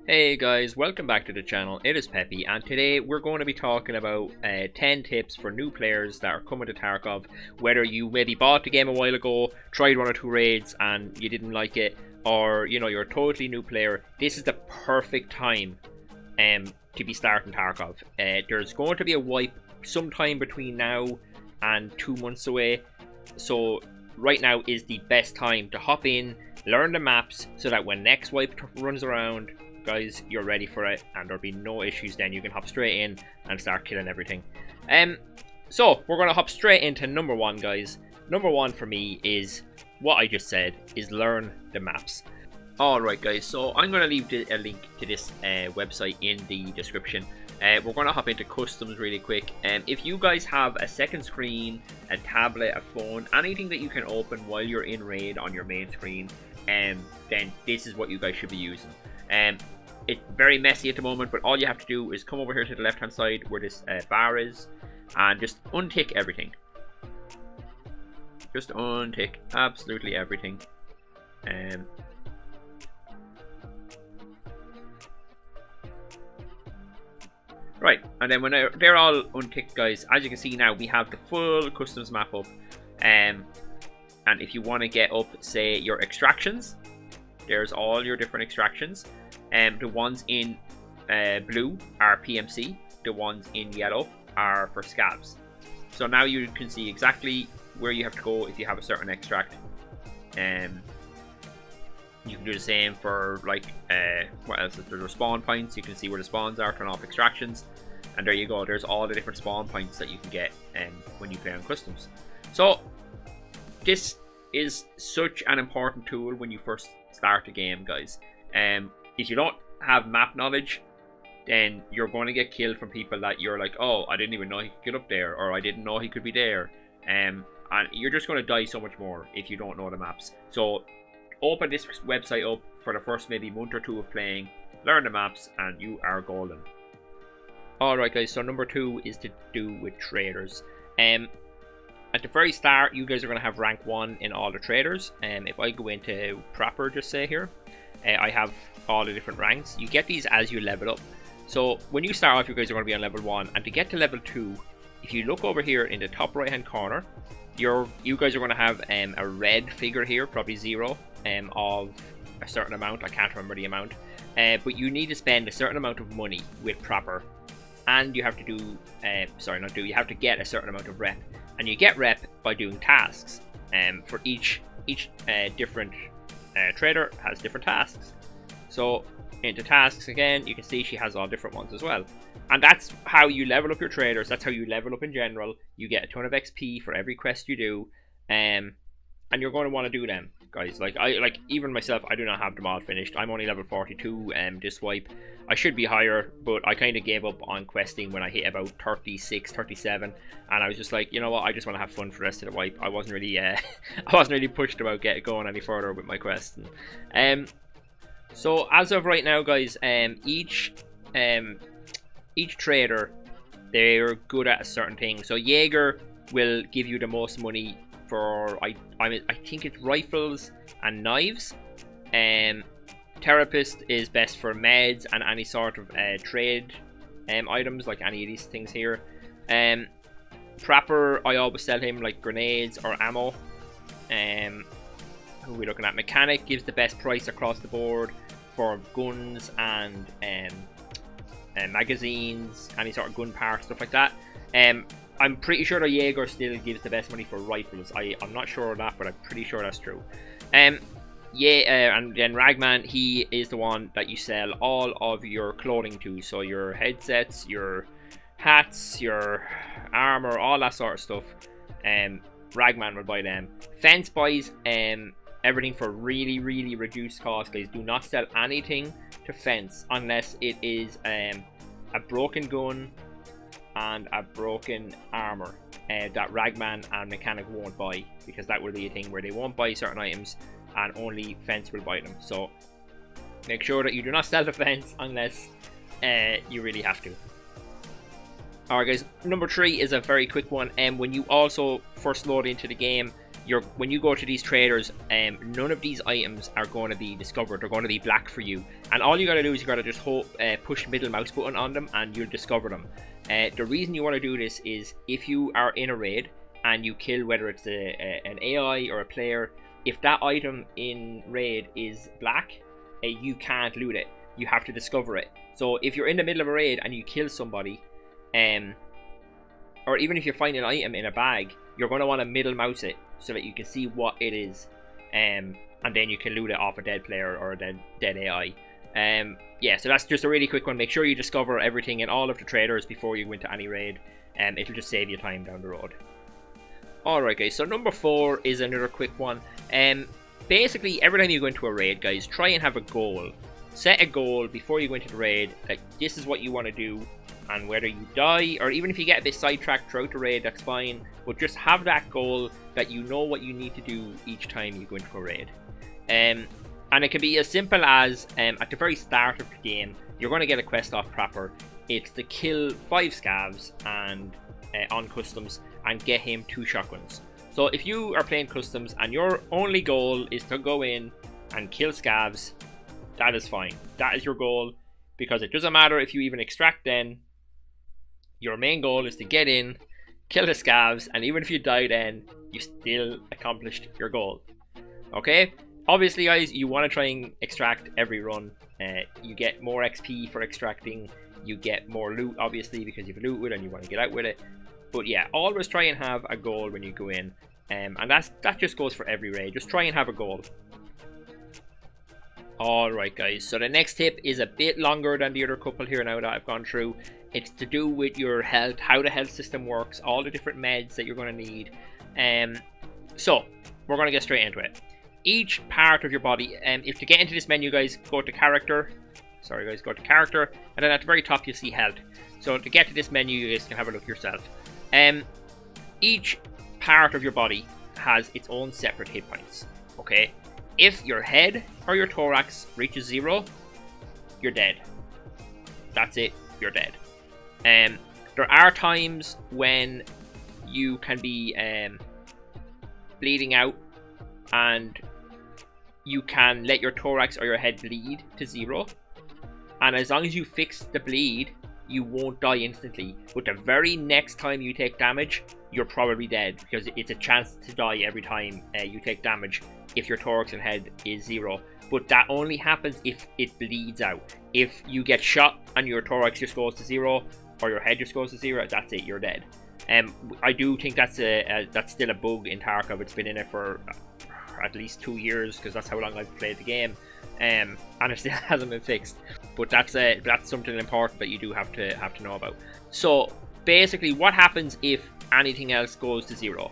Hey guys, welcome back to the channel. It is Peppi, and today we're going to be talking about 10 tips for new players that are coming to Tarkov. Whether you maybe bought the game a while ago, tried one or two raids and you didn't like it, or you're a totally new player, this is the perfect time to be starting Tarkov. There's going to be a wipe sometime between now and 2 months away, so right now is the best time to hop in, learn the maps, so that when next wipe runs around, guys, you're ready for it and there'll be no issues. Then you can hop straight in and start killing everything. So we're going to hop straight into number one, guys. Number one for me is what I just said, is learn the maps. Alright guys, so I'm going to leave a link to this website in the description. We're going to hop into customs really quick. If you guys have a second screen, a tablet, a phone, anything that you can open while you're in raid on your main screen, then this is what you guys should be using. It's very messy at the moment, but all you have to do is come over here to the left hand side where this bar is and just untick everything. Just untick absolutely everything. Right, and then when they're all unticked, guys, as you can see now, we have the full customs map up. And if you want to get up, say, your extractions, there's all your different extractions. The ones in blue are PMC. The ones in yellow are for scabs. So now you can see exactly where you have to go if you have a certain extract. You can do the same for, like, what else? There's spawn points. You can see where the spawns are, turn off extractions. And there you go. There's all the different spawn points that you can get when you play on customs. So this is such an important tool when you first start a game, guys. If you don't have map knowledge, then you're going to get killed from people that you're like, oh, I didn't even know he could get up there, or I didn't know he could be there. And you're just going to die so much more if you don't know the maps. So open this website up for the first maybe month or two of playing, learn the maps, and you are golden. Alright guys, so number two is to do with traders. At the very start, you guys are going to have rank 1 in all the traders. If I go into proper, just say here, I have all the different ranks. You get these as you level up. So when you start off, you guys are going to be on level 1, and to get to level 2, if you look over here in the top right hand corner, you guys are going to have a red figure here, probably 0, of a certain amount. I can't remember the amount, but you need to spend a certain amount of money with proper, and you have to do you have to get a certain amount of rep, and you get rep by doing tasks. For each different trader has different tasks. So into tasks again, you can see she has all different ones as well, and that's how you level up your traders. That's how you level up in general. You get a ton of XP for every quest you do, and you're going to want to do them, guys. Like even myself, I do not have them all finished. I'm only level 42 this wipe. I should be higher, but I kind of gave up on questing when I hit about 36, 37, and I was just like, you know what, I just want to have fun for the rest of the wipe. I wasn't really I wasn't really pushed about going any further with my questing. So as of right now, guys, each trader, they're good at a certain thing. So Jaeger will give you the most money for I think it's rifles and knives. Therapist is best for meds and any sort of trade items, like any of these things here. Prapper, I always sell him like grenades or ammo. Who are we looking at? Mechanic gives the best price across the board for guns and magazines, any sort of gun parts, stuff like that. I'm pretty sure the Jaeger still gives the best money for rifles. I'm not sure of that, but I'm pretty sure that's true. And then Ragman, he is the one that you sell all of your clothing to. So your headsets, your hats, your armor, all that sort of stuff. Ragman will buy them. Fence buys everything for really, really reduced cost, guys. Do not sell anything to Fence unless it is a broken gun and a broken armor that Ragman and Mechanic won't buy, because that will be a thing where they won't buy certain items and only Fence will buy them. So make sure that you do not sell the Fence unless you really have to. Alright guys, number 3 is a very quick one. And when you also first load into the game, when you go to these traders, none of these items are going to be discovered. They're going to be black for you, and all you got to do is you got to just push middle mouse button on them, and you'll discover them. The reason you want to do this is if you are in a raid and you kill, whether it's an AI or a player, if that item in raid is black, you can't loot it. You have to discover it. So if you're in the middle of a raid and you kill somebody, or even if you find an item in a bag, you're going to want to middle mouse it so that you can see what it is, and then you can loot it off a dead player or a dead AI. Yeah, so that's just a really quick one. Make sure you discover everything in all of the traders before you go into any raid. It'll just save you time down the road. Alright guys, so number 4 is another quick one. Basically, every time you go into a raid, guys, try and have a goal. Set a goal before you go into the raid, like this is what you want to do, and whether you die, or even if you get a bit sidetracked throughout the raid, that's fine, but just have that goal that you know what you need to do each time you go into a raid. And it can be as simple as, at the very start of the game, you're going to get a quest off Proper. It's to kill 5 scavs and on customs, and get him 2 shotguns. So if you are playing customs and your only goal is to go in and kill scavs, that is fine. That is your goal, because it doesn't matter if you even extract then. Your main goal is to get in, kill the scavs, and even if you die then, you still accomplished your goal. Okay? Obviously guys, you want to try and extract every run. You get more XP for extracting, you get more loot obviously because you've looted and you want to get out with it. But yeah, always try and have a goal when you go in, and that just goes for every raid. Just try and have a goal. Alright guys, so the next tip is a bit longer than the other couple here now that I've gone through. It's to do with your health, how the health system works, all the different meds that you're going to need. So, we're going to get straight into it. Each part of your body, if to get into this menu guys, go to character. Sorry guys, go to character, and then at the very top you'll see health. So to get to this menu, you guys can have a look yourself. Each part of your body has its own separate hit points, okay? If your head or your thorax reaches 0, you're dead. That's it, you're dead. There are times when you can be bleeding out, and you can let your thorax or your head bleed to 0. And as long as you fix the bleed, you won't die instantly. But the very next time you take damage, you're probably dead, because it's a chance to die every time you take damage if your thorax and head is 0. But that only happens if it bleeds out. If you get shot and your thorax just goes to 0, or your head just goes to 0, that's it, you're dead. I do think that's still a bug in Tarkov. It's been in it for at least 2 years, because that's how long I've played the game, and it still hasn't been fixed. But that's something important that you do have to know about. So basically, what happens if anything else goes to 0?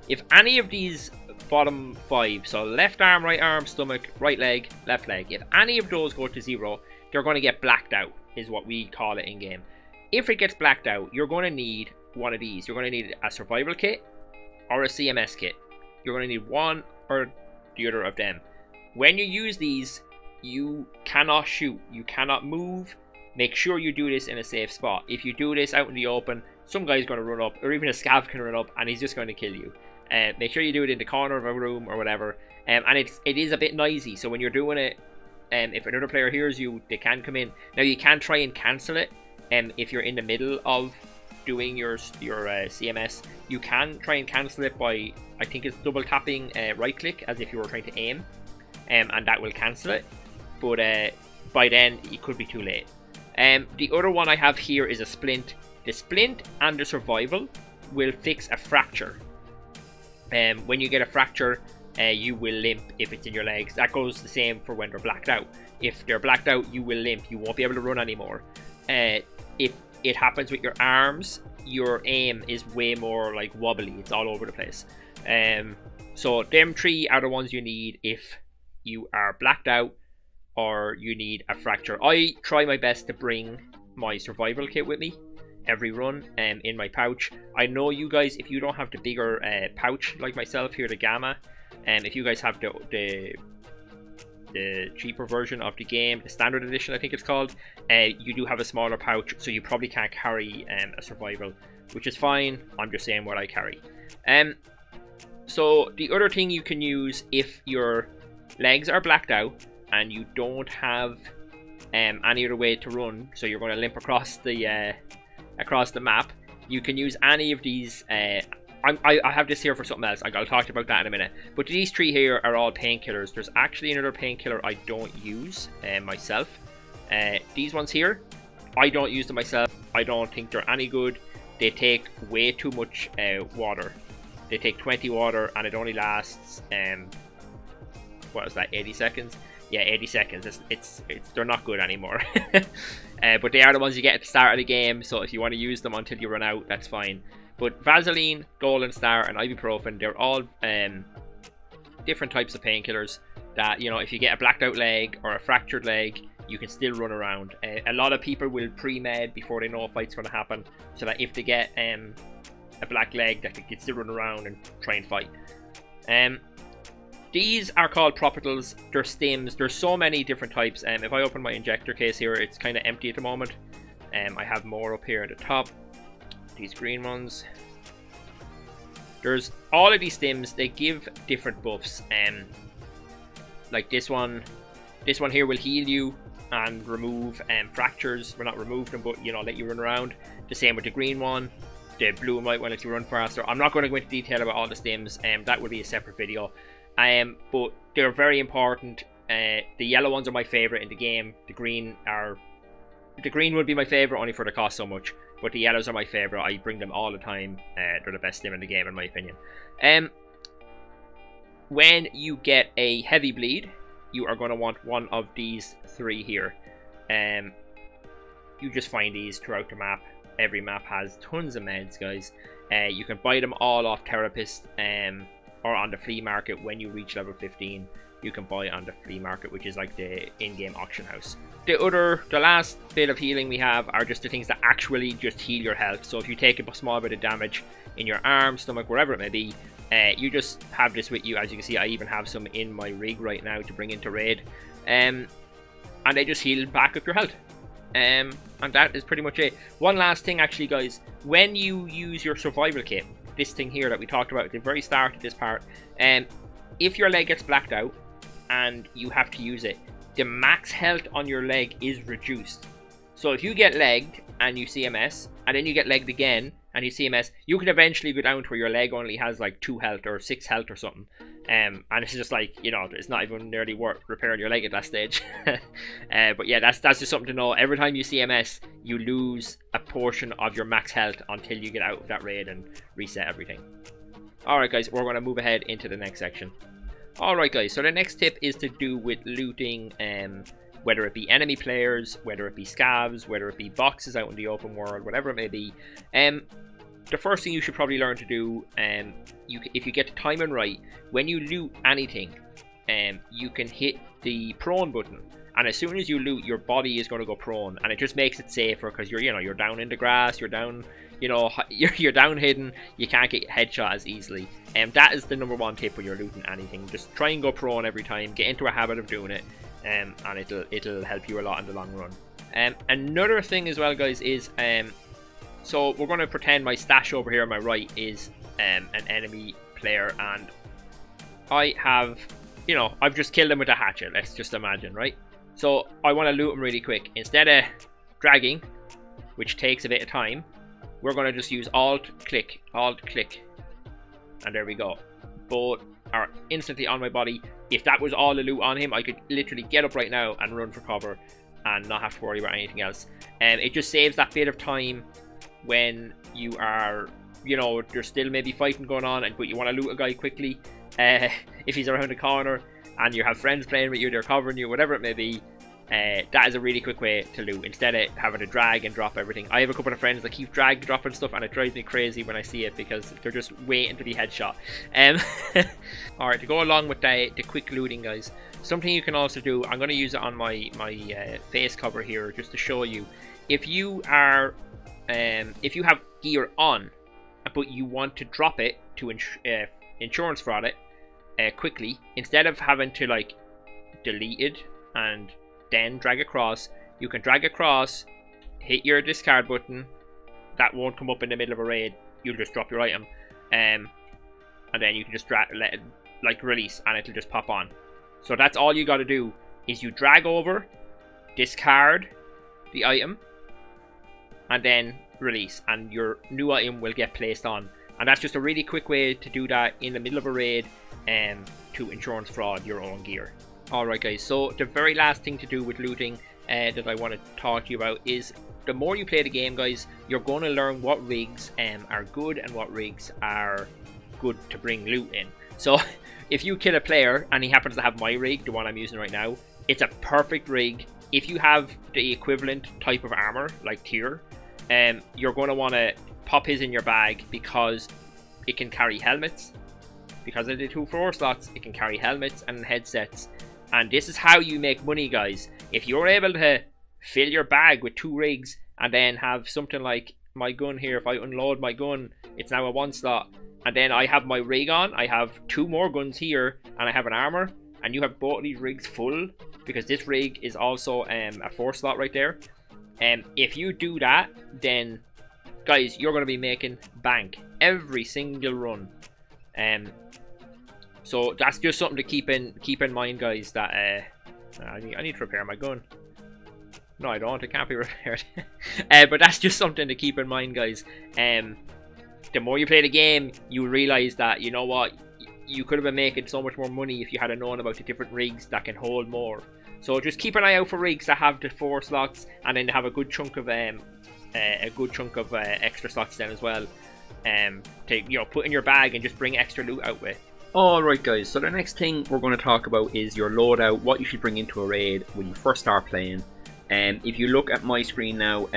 If any of these bottom 5, so left arm, right arm, stomach, right leg, left leg, if any of those go to 0, they're going to get blacked out, is what we call it in game. If it gets blacked out, you're going to need one of these. You're going to need a survival kit or a CMS kit. You're going to need one or the other of them. When you use these, you cannot shoot, you cannot move. Make sure you do this in a safe spot. If you do this out in the open, some guy's going to run up, or even a scav can run up, and he's just going to kill you. Make sure you do it in the corner of a room or whatever. And it is a bit noisy, so when you're doing it, if another player hears you, they can come in. Now you can try and cancel it. If you're in the middle of doing your CMS, you can try and cancel it by, I think it's double tapping right click as if you were trying to aim, and that will cancel it. But by then it could be too late. The other one I have here is a splint. The splint and the survival will fix a fracture. When you get a fracture, you will limp if it's in your legs. That goes the same for when they're blacked out. If they're blacked out, you will limp. You won't be able to run anymore. If it happens with your arms, your aim is way more like wobbly. It's all over the place. So them 3 are the ones you need if you are blacked out or you need a fracture. I try my best to bring my survival kit with me every run in my pouch. I know you guys, if you don't have the bigger pouch like myself here, the Gamma, and if you guys have the cheaper version of the game, the standard edition I think it's called, you do have a smaller pouch, so you probably can't carry a survival, which is fine. I'm just saying what I carry. So the other thing you can use if your legs are blacked out and you don't have any other way to run, so you're going to limp across the map, you can use any of these. I have this here for something else. I'll talk about that in a minute. But these three here are all painkillers. There's actually another painkiller I don't use myself. These ones here, I don't use them myself. I don't think they're any good. They take way too much water. They take 20 water and it only lasts what is that, 80 seconds? Yeah, 80 seconds. They're not good anymore. But they are the ones you get at the start of the game, so if you want to use them until you run out, that's fine. But Vaseline, Golden Star, and ibuprofen, they're all different types of painkillers that, you know, if you get a blacked out leg or a fractured leg, you can still run around. A lot of people will pre-med before they know a fight's going to happen, so that if they get a black leg, that they can still run around and try and fight. These are called propitals. They're stims. There's so many different types. If I open my injector case here, it's kind of empty at the moment. I have more up here at the top. These green ones. There's all of these stims. They give different buffs. Like this one here will heal you and remove fractures. Well, not remove them, but, you know, let you run around. The same with the green one. The blue and white one lets you run faster. I'm not going to go into detail about all the stims. That would be a separate video. But they're very important. The yellow ones are my favorite in the game. The green would be my favorite only for the cost so much. But the yellows are my favorite. I bring them all the time. They're the best stim in the game, in my opinion. When you get a heavy bleed, you are going to want one of these three here. You just find these throughout the map. Every map has tons of meds, guys. You can buy them all off Therapist or on the flea market. When you reach level 15, you can buy on the flea market, which is like the in-game auction house. The last bit of healing we have are just the things that actually just heal your health. So if you take a small bit of damage in your arm, stomach, wherever it may be, you just have this with you. As you can see, I even have some in my rig right now to bring into raid. And they just heal back up your health. And that is pretty much it. One last thing actually, guys. When you use your survival kit, this thing here that we talked about at the very start of this part, if your leg gets blacked out and you have to use it, the max health on your leg is reduced. So if you get legged and you CMS, and then you get legged again and you CMS, you can eventually go down to where your leg only has like 2 health or 6 health or something. And it's just like, you know, it's not even nearly worth repairing your leg at that stage. But yeah, that's just something to know. Every time you CMS, you lose a portion of your max health until you get out of that raid and reset everything. Alright guys, we're going to move ahead into the next section. Alright guys, so the next tip is to do with looting, whether it be enemy players, whether it be scavs, whether it be boxes out in the open world, whatever it may be. The first thing you should probably learn to do, if you get the timing right, when you loot anything, you can hit the prone button, and as soon as you loot, your body is going to go prone, and it just makes it safer because you're down in the grass, you're down, you're down hidden, you can't get headshot as easily. That is the number one tip when you're looting anything. Just try and go prone every time, get into a habit of doing it, and it'll help you a lot in the long run. Another thing as well, guys, is so we're going to pretend my stash over here on my right is an enemy player, and I have, I've just killed him with a hatchet. Let's just imagine, right? So I want to loot him really quick. Instead of dragging, which takes a bit of time, we're going to just use Alt click, and there we go. Both are instantly on my body. If that was all the loot on him, I could literally get up right now and run for cover and not have to worry about anything else. It just saves that bit of time when you are, there's still maybe fighting going on, but you want to loot a guy quickly. If he's around the corner and you have friends playing with you, they're covering you, whatever it may be, that is a really quick way to loot instead of having to drag and drop everything. I have a couple of friends that keep drag dropping stuff, and it drives me crazy when I see it because they're just waiting to be headshot. Alright, to go along with the quick looting, guys, something you can also do, I'm going to use it on my face cover here just to show you. If you are if you have gear on but you want to drop it to insurance fraud it quickly, instead of having to like delete it and then drag across, you can drag across, hit your discard button. That won't come up in the middle of a raid, you'll just drop your item. and then you can just let it like release, and it'll just pop on. So that's all you got to do is you drag over, discard the item, and then release, and your new item will get placed on. And that's just a really quick way to do that in the middle of a raid to insurance fraud your own gear. Alright guys, so the very last thing to do with looting that I want to talk to you about is the more you play the game, guys, you're going to learn what rigs are good and what rigs are good to bring loot in. So if you kill a player and he happens to have my rig, the one I'm using right now, it's a perfect rig. If you have the equivalent type of armor, like tier, you're going to want to pop his in your bag because it can carry helmets. Because of the 2 floor slots, it can carry helmets and headsets. And this is how you make money, guys. If you're able to fill your bag with 2 rigs and then have something like my gun here, if I unload my gun, it's now a 1 slot. And then I have my rig on, I have 2 more guns here, and I have an armor. And you have both of these rigs full, because this rig is also a 4 slot right there. If you do that, then guys, you're going to be making bank every single run. So that's just something to keep in mind, guys, that I need to repair my gun. No, I don't. It can't be repaired. But that's just something to keep in mind, guys. The more you play the game, you realize that, you know what, you could have been making so much more money if you had known about the different rigs that can hold more. So just keep an eye out for rigs that have the 4 slots, and then have a good chunk of extra slots then as well. To put in your bag and just bring extra loot out with. Alright guys, so the next thing we're going to talk about is your loadout, what you should bring into a raid when you first start playing. If you look at my screen now,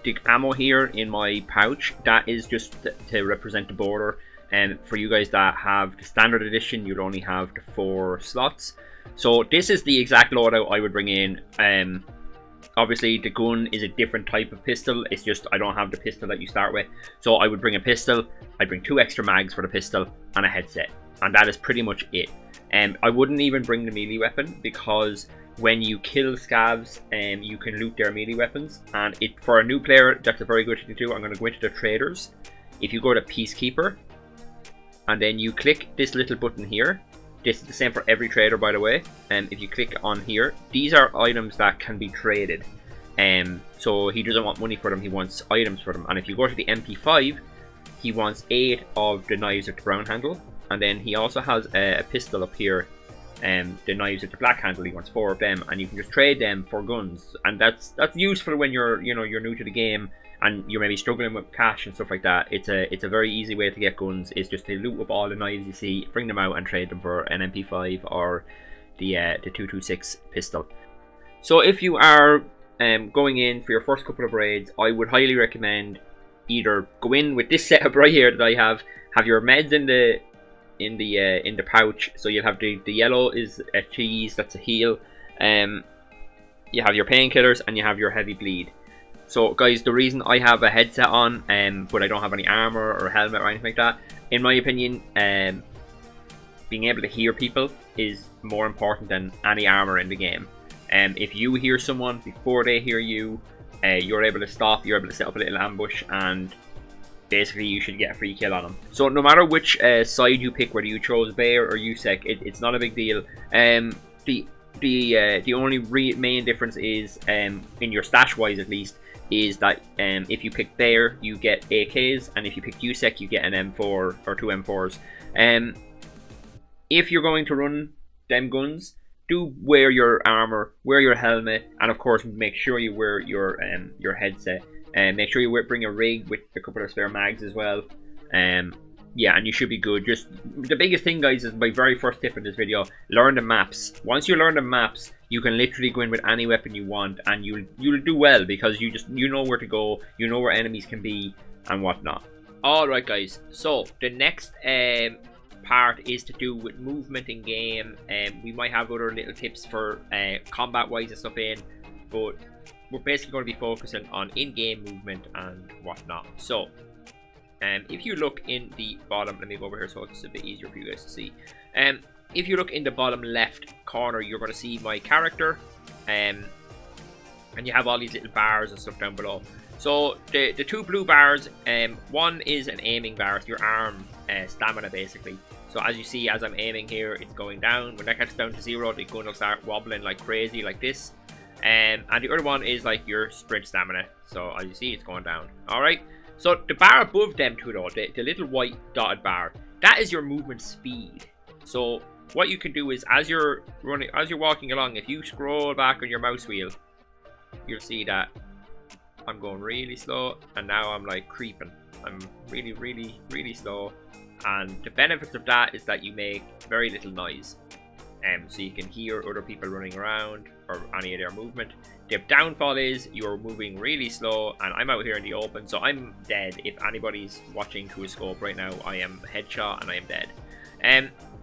the ammo here in my pouch, that is just to represent the border. And for you guys that have the standard edition, you'd only have the 4 slots. So this is the exact loadout I would bring in. Obviously the gun is a different type of pistol, it's just I don't have the pistol that you start with. So I would bring a pistol, I'd bring 2 extra mags for the pistol, and a headset. And that is pretty much it. I wouldn't even bring the melee weapon, because when you kill scavs, you can loot their melee weapons. And for a new player, that's a very good thing to do. I'm going to go into the traders. If you go to Peacekeeper, and then you click this little button here. This is the same for every trader, by the way. If you click on here, these are items that can be traded. So he doesn't want money for them, he wants items for them. And if you go to the MP5, he wants 8 of the knives with the brown handle. And then he also has a pistol up here, the knives with the black handle. He wants 4 of them, and you can just trade them for guns. And that's useful when you're new to the game and you're maybe struggling with cash and stuff like that. It's a very easy way to get guns, is just to loot up all the knives you see, bring them out and trade them for an MP5 or the 226 pistol. So if you are going in for your first couple of raids, I would highly recommend either go in with this setup right here that I have your meds in the pouch. So you'll have the yellow is a cheese, that's a heal. You have your painkillers and you have your heavy bleed. So guys, the reason I have a headset on, but I don't have any armor or helmet or anything like that, in my opinion, being able to hear people is more important than any armor in the game. If you hear someone before they hear you, you're able to stop, you're able to set up a little ambush, and basically you should get a free kill on them. So no matter which side you pick, whether you chose Bear or USEC, it's not a big deal. The only main difference is, in your stash wise at least, is that if you pick Bear, you get AKs, and if you pick USEC, you get an M4 or 2 M4s. If you're going to run them guns, do wear your armor, wear your helmet, and of course make sure you wear your headset. Make sure you bring a rig with a couple of spare mags as well. Yeah, and you should be good. Just the biggest thing, guys, is my very first tip in this video: learn the maps. Once you learn the maps, you can literally go in with any weapon you want, and you'll do well, because you know where to go, you know where enemies can be and whatnot. All right, guys. So the next part is to do with movement in game. We might have other little tips for combat wise and stuff in, but we're basically going to be focusing on in-game movement and whatnot. So if you look in the bottom, let me go over here so it's a bit easier for you guys to see. If you look in the bottom left corner, you're going to see my character, and you have all these little bars and stuff down below. So the 2 blue bars, one is an aiming bar, it's your arm. stamina basically. So as you see, as I'm aiming here, it's going down. When that gets down to 0, the gun will start wobbling like crazy, like this. And the other one is like your sprint stamina. So as you see, it's going down. Alright, so the bar above them two though, the little white dotted bar, that is your movement speed. So what you can do is, as you're walking along, if you scroll back on your mouse wheel, you'll see that I'm going really slow, and now I'm like creeping. I'm really, really, really slow. And the benefits of that is that you make very little noise. So you can hear other people running around or any of their movement. The downfall is you're moving really slow, and I'm out here in the open, so I'm dead. If anybody's watching through a scope right now, I am headshot and I am dead.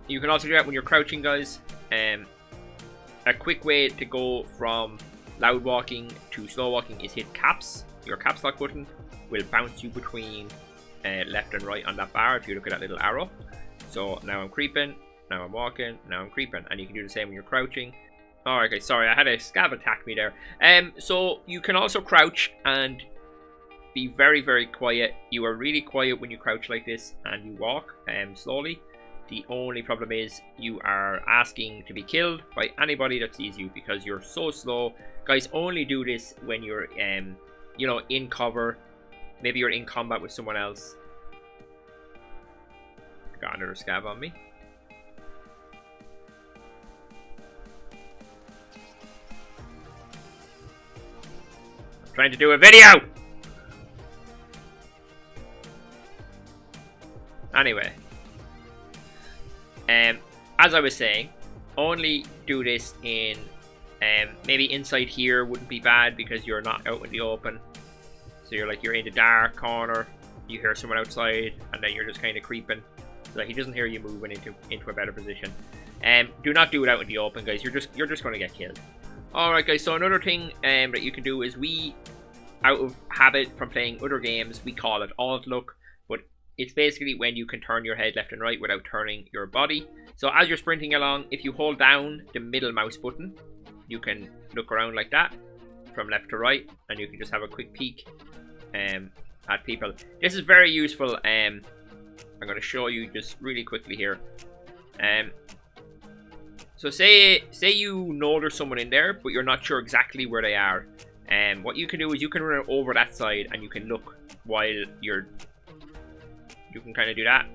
You can also do that when you're crouching, guys. A quick way to go from loud walking to slow walking is hit caps. Your caps lock button will bounce you between left and right on that bar if you look at that little arrow. So now I'm creeping, now I'm walking, now I'm creeping, and you can do the same when you're crouching. Alright guys, sorry, I had a scav attack me there. So you can also crouch and be very, very quiet. You are really quiet when you crouch like this and you walk slowly. The only problem is you are asking to be killed by anybody that sees you because you're so slow. Guys, only do this when you're you know, in cover. Maybe you're in combat with someone else. Got another scav on me. I'm trying to do a video! Anyway. As I was saying, only do this in maybe inside here wouldn't be bad because you're not out in the open. So you're in the dark corner, you hear someone outside, and then you're just kind of creeping so that he doesn't hear you moving into a better position. Do not do it out in the open, guys. You're just going to get killed. Alright guys, so another thing that you can do is, we, out of habit from playing other games, we call it alot look, but it's basically when you can turn your head left and right without turning your body. So as you're sprinting along, if you hold down the middle mouse button, you can look around like that from left to right, and you can just have a quick peek at people. This is very useful. I'm going to show you just really quickly here. So say you know there's someone in there, but you're not sure exactly where they are. What you can do is you can run over that side and you can look while you can kind of do that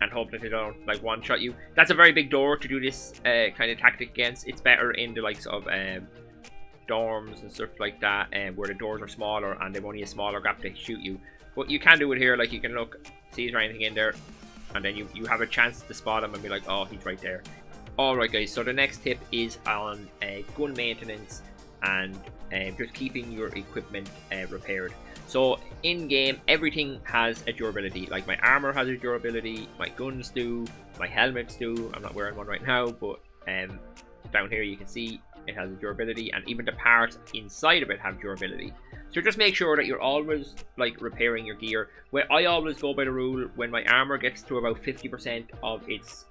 and hope that they don't like one shot you. That's a very big door to do this kind of tactic against. It's better in the likes of dorms and stuff like that, where the doors are smaller and they've only a smaller gap to shoot you. But you can do it here, like you can look, see is there anything in there, and then you have a chance to spot him and be like, oh, he's right there. Alright guys, so the next tip is on gun maintenance and just keeping your equipment repaired. So in game, everything has a durability. Like my armor has a durability, my guns do, my helmets do. I'm not wearing one right now, but down here you can see it has a durability, and even the parts inside of it have durability. So just make sure that you're always like repairing your gear. Where I always go by the rule, when my armor gets to about 50% of its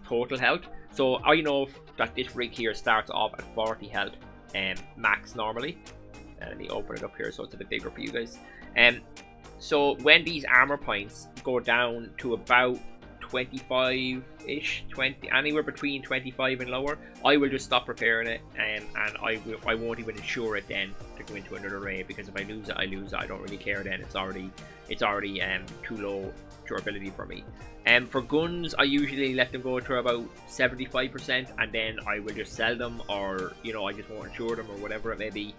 total health. So I know that this rig here starts off at 40 health max normally. Let me open it up here so it's a bit bigger for you guys. So when these armor points go down to about 25-ish, 20, anywhere between 25 and lower, I will just stop repairing it, and I won't even insure it then to go into another raid, because if I lose it, I lose it. I don't really care then. It's already too low durability for me. For guns, I usually let them go to about 75%, and then I will just sell them, or I just won't insure them, or whatever it may be.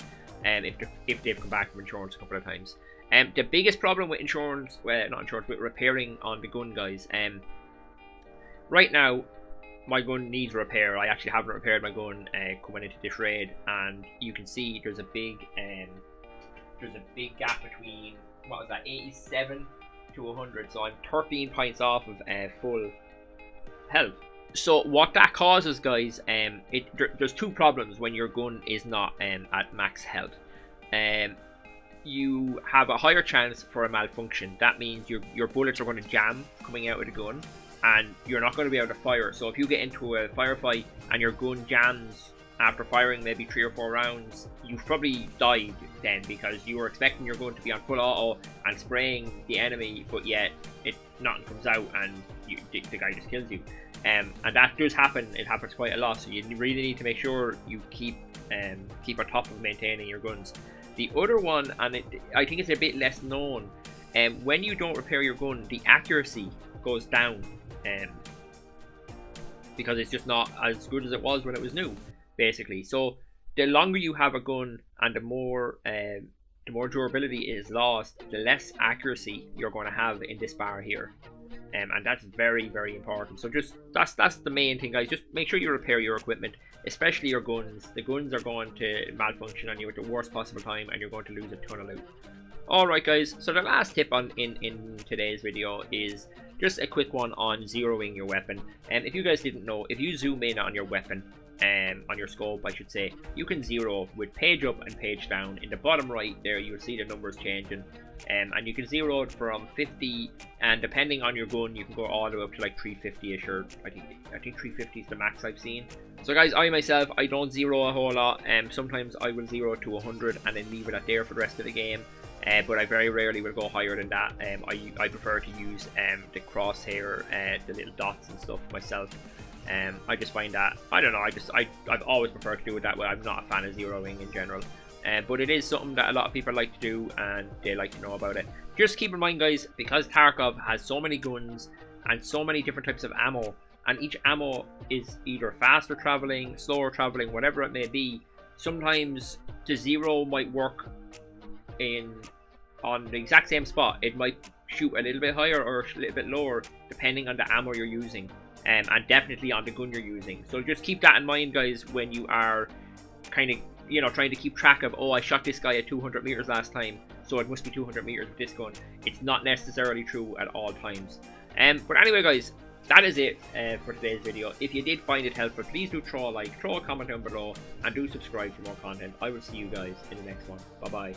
If they've come back from insurance a couple of times. The biggest problem with insurance, well, not insurance, with repairing on the gun, guys. Right now, my gun needs repair. I actually haven't repaired my gun coming into this raid, and you can see there's a big gap between, what was that, 87 to 100. So I'm 13 points off of full health. So what that causes, guys, there's two problems when your gun is not at max health. You have a higher chance for a malfunction. That means your bullets are going to jam coming out of the gun, and you're not going to be able to fire. So if you get into a firefight and your gun jams after firing maybe 3 or 4 rounds, you've probably died then because you were expecting your gun to be on full auto and spraying the enemy, but yet nothing comes out and the guy just kills you. And that does happen. It happens quite a lot, so you really need to make sure you keep on top of maintaining your guns. The other one, and I think it's a bit less known, when you don't repair your gun, the accuracy goes down, because it's just not as good as it was when it was new, basically. So the longer you have a gun and the more durability is lost, the less accuracy you're going to have in this bar here. And that's very, very important. So just that's the main thing, guys. Just make sure you repair your equipment, especially your guns. The guns are going to malfunction on you at the worst possible time, and you're going to lose a ton of loot. Alright guys, so the last tip in today's video is just a quick one on zeroing your weapon. And if you guys didn't know, if you zoom in on your weapon, on your scope I should say, you can zero with page up and page down. In the bottom right there you'll see the numbers changing, and you can zero it from 50, and depending on your gun you can go all the way up to like 350ish, or I think 350 is the max I've seen. So guys, I myself, I don't zero a whole lot, sometimes I will zero it to 100 and then leave it at there for the rest of the game. But I very rarely will go higher than that. I prefer to use the crosshair, the little dots and stuff myself. I just find that, I don't know, I've always preferred to do it that way. I'm not a fan of zeroing in general. But it is something that a lot of people like to do, and they like to know about it. Just keep in mind guys, because Tarkov has so many guns and so many different types of ammo, and each ammo is either faster traveling, slower traveling, whatever it may be, sometimes the zero might work on the exact same spot. It might shoot a little bit higher or a little bit lower depending on the ammo you're using, and definitely on the gun you're using. So just keep that in mind guys when you are kind of, you know, trying to keep track of, oh, I shot this guy at 200 meters last time, so it must be 200 meters with this gun. It's not necessarily true at all times. But anyway guys, that is it for today's video. If you did find it helpful, please do throw a like, throw a comment down below, and do subscribe for more content. I will see you guys in the next one. Bye bye.